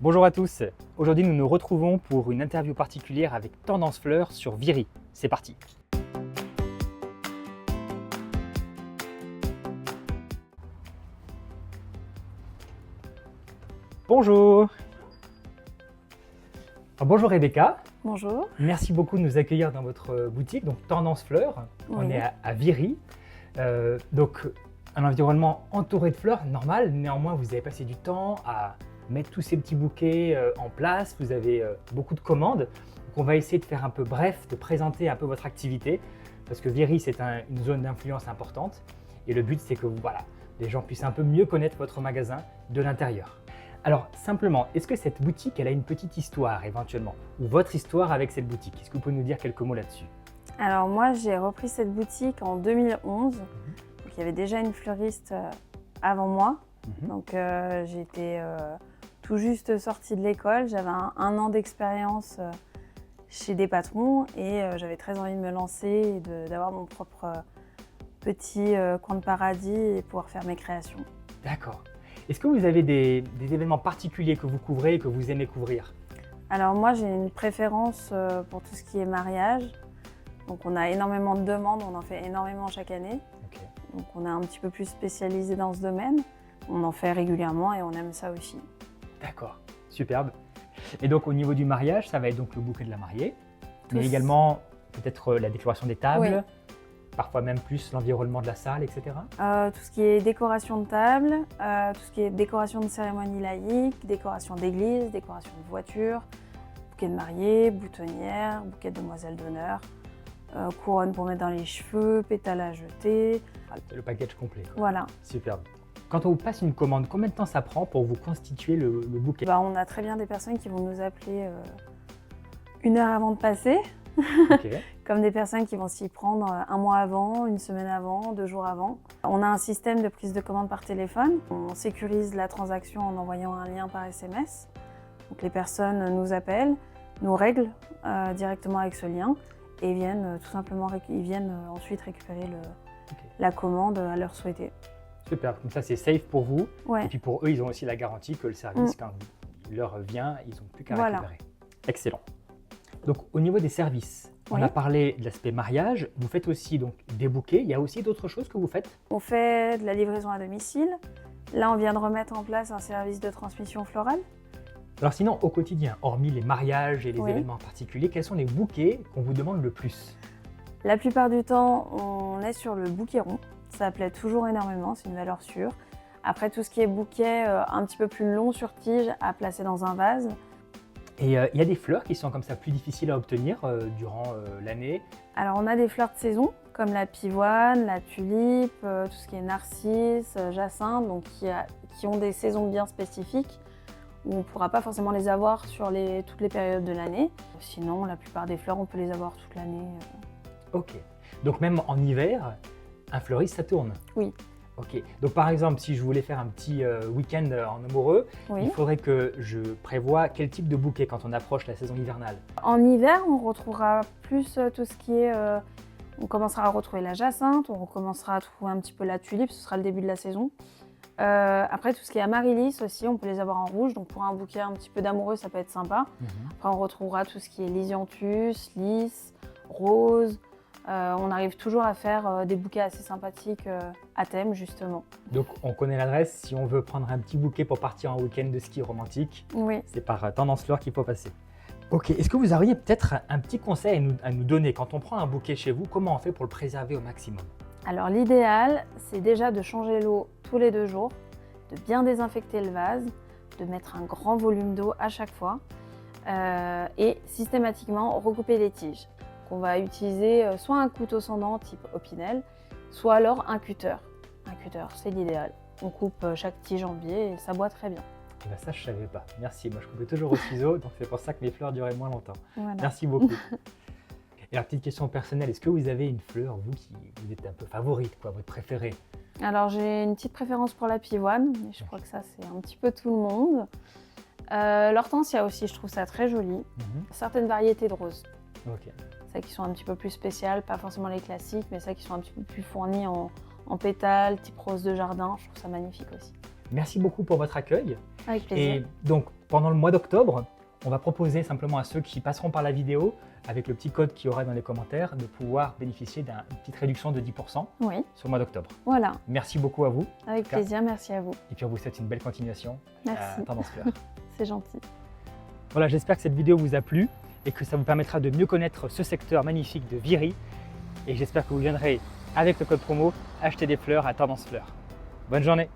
Bonjour à tous, aujourd'hui nous nous retrouvons pour une interview particulière avec Tendance Fleurs sur Viry. C'est parti. Bonjour. Bonjour Rebecca. Bonjour. Merci beaucoup de nous accueillir dans votre boutique, donc Tendance Fleurs. Oui. On est à Viry. Donc un environnement entouré de fleurs, normal. Néanmoins, vous avez passé du temps à mettre tous ces petits bouquets en place. Vous avez beaucoup de commandes. Donc on va essayer de faire un peu bref, de présenter un peu votre activité. Parce que Viry, c'est une zone d'influence importante. Et le but, c'est que les gens puissent un peu mieux connaître votre magasin de l'intérieur. Alors, simplement, est-ce que cette boutique, elle a une petite histoire éventuellement? Ou votre histoire avec cette boutique? Est-ce que vous pouvez nous dire quelques mots là-dessus? Alors moi, j'ai repris cette boutique en 2011. Donc, il y avait déjà une fleuriste avant moi. Donc j'étais tout juste sortie de l'école. J'avais un an d'expérience chez des patrons et j'avais très envie de me lancer et d'avoir mon propre petit coin de paradis et pouvoir faire mes créations. D'accord. Est-ce que vous avez des événements particuliers que vous couvrez et que vous aimez couvrir? Alors moi, j'ai une préférence pour tout ce qui est mariage. Donc on a énormément de demandes, on en fait énormément chaque année. Okay. Donc on est un petit peu plus spécialisé dans ce domaine. On en fait régulièrement et on aime ça aussi. D'accord, superbe. Et donc au niveau du mariage, ça va être donc le bouquet de la mariée, mais Tous. également peut-être la décoration des tables, Oui. parfois même plus l'environnement de la salle, etc. Tout ce qui est décoration de table, tout ce qui est décoration de cérémonie laïque, décoration d'église, décoration de voiture, bouquet de mariée, boutonnière, bouquet de demoiselle d'honneur, couronne pour mettre dans les cheveux, pétales à jeter. C'est le package complet, quoi. Voilà. Superbe. Quand on vous passe une commande, combien de temps ça prend pour vous constituer le bouquet? On a très bien des personnes qui vont nous appeler 1 heure avant de passer. Okay. Comme des personnes qui vont s'y prendre 1 mois avant, 1 semaine avant, 2 jours avant. On a un système de prise de commande par téléphone. On sécurise la transaction en envoyant un lien par SMS. Donc les personnes nous appellent, nous règlent directement avec ce lien et viennent tout simplement ensuite récupérer la commande à leur souhaiter. Super, comme ça c'est safe pour vous. Ouais. Et puis pour eux, ils ont aussi la garantie que le service, quand il leur vient, ils n'ont plus qu'à récupérer. Excellent. Donc au niveau des services, on a parlé de l'aspect mariage, vous faites aussi donc des bouquets, il y a aussi d'autres choses que vous faites? On fait de la livraison à domicile. Là, on vient de remettre en place un service de transmission florale. Alors sinon, au quotidien, hormis les mariages et les événements particuliers, quels sont les bouquets qu'on vous demande le plus? La plupart du temps, on est sur le bouquet rond. Ça plaît toujours énormément, c'est une valeur sûre. Après, tout ce qui est bouquet un petit peu plus long sur tige à placer dans un vase. Et il y a des fleurs qui sont comme ça plus difficiles à obtenir durant l'année? Alors, on a des fleurs de saison, comme la pivoine, la tulipe, tout ce qui est narcisse, jacinthe, donc qui ont des saisons bien spécifiques, où on ne pourra pas forcément les avoir sur toutes les périodes de l'année. Sinon, la plupart des fleurs, on peut les avoir toute l'année. Ok. Donc même en hiver, un fleuriste, ça tourne? Oui. Ok. Donc par exemple, si je voulais faire un petit week-end en amoureux, il faudrait que je prévoie quel type de bouquet quand on approche la saison hivernale? En hiver, on retrouvera plus tout ce qui est... on commencera à retrouver la jacinthe, on recommencera à trouver un petit peu la tulipe, ce sera le début de la saison. Après, tout ce qui est amaryllis aussi, on peut les avoir en rouge, donc pour un bouquet un petit peu d'amoureux, ça peut être sympa. Après, on retrouvera tout ce qui est lisianthus, lys, rose. On arrive toujours à faire des bouquets assez sympathiques à thème, justement. Donc, on connaît l'adresse. Si on veut prendre un petit bouquet pour partir en week-end de ski romantique, c'est par Tendance Fleurs qu'il faut passer. Ok, est-ce que vous auriez peut-être un petit conseil à nous donner? Quand on prend un bouquet chez vous, comment on fait pour le préserver au maximum? Alors, l'idéal, c'est déjà de changer l'eau tous les 2 jours, de bien désinfecter le vase, de mettre un grand volume d'eau à chaque fois et systématiquement recouper les tiges. On va utiliser soit un couteau sans dents type Opinel, soit alors un cutter. Un cutter, c'est l'idéal. On coupe chaque tige en biais et ça boit très bien. Et bien ça, je ne savais pas. Merci, moi je coupais toujours au ciseau, donc c'est pour ça que mes fleurs duraient moins longtemps. Voilà. Merci beaucoup. Et alors, petite question personnelle, est-ce que vous avez une fleur, vous, qui vous êtes un peu favorite, votre préférée? Alors j'ai une petite préférence pour la pivoine, mais je crois que ça c'est un petit peu tout le monde. L'hortensia aussi, je trouve ça très joli. Certaines variétés de roses. Ok. Celles qui sont un petit peu plus spéciales, pas forcément les classiques, mais celles qui sont un petit peu plus fournies en pétales, type rose de jardin, je trouve ça magnifique aussi. Merci beaucoup pour votre accueil. Avec plaisir. Et donc, pendant le mois d'octobre, on va proposer simplement à ceux qui passeront par la vidéo, avec le petit code qu'il y aura dans les commentaires, de pouvoir bénéficier d'une petite réduction de 10% Oui, sur le mois d'octobre. voilà, Merci beaucoup à vous. avec plaisir, merci à vous. Et puis on vous souhaite une belle continuation Merci. à Tendance Fleur. C'est gentil. Voilà, j'espère que cette vidéo vous a plu et que ça vous permettra de mieux connaître ce secteur magnifique de Viry. Et j'espère que vous viendrez avec le code promo acheter des fleurs à Tendance Fleur. Bonne journée!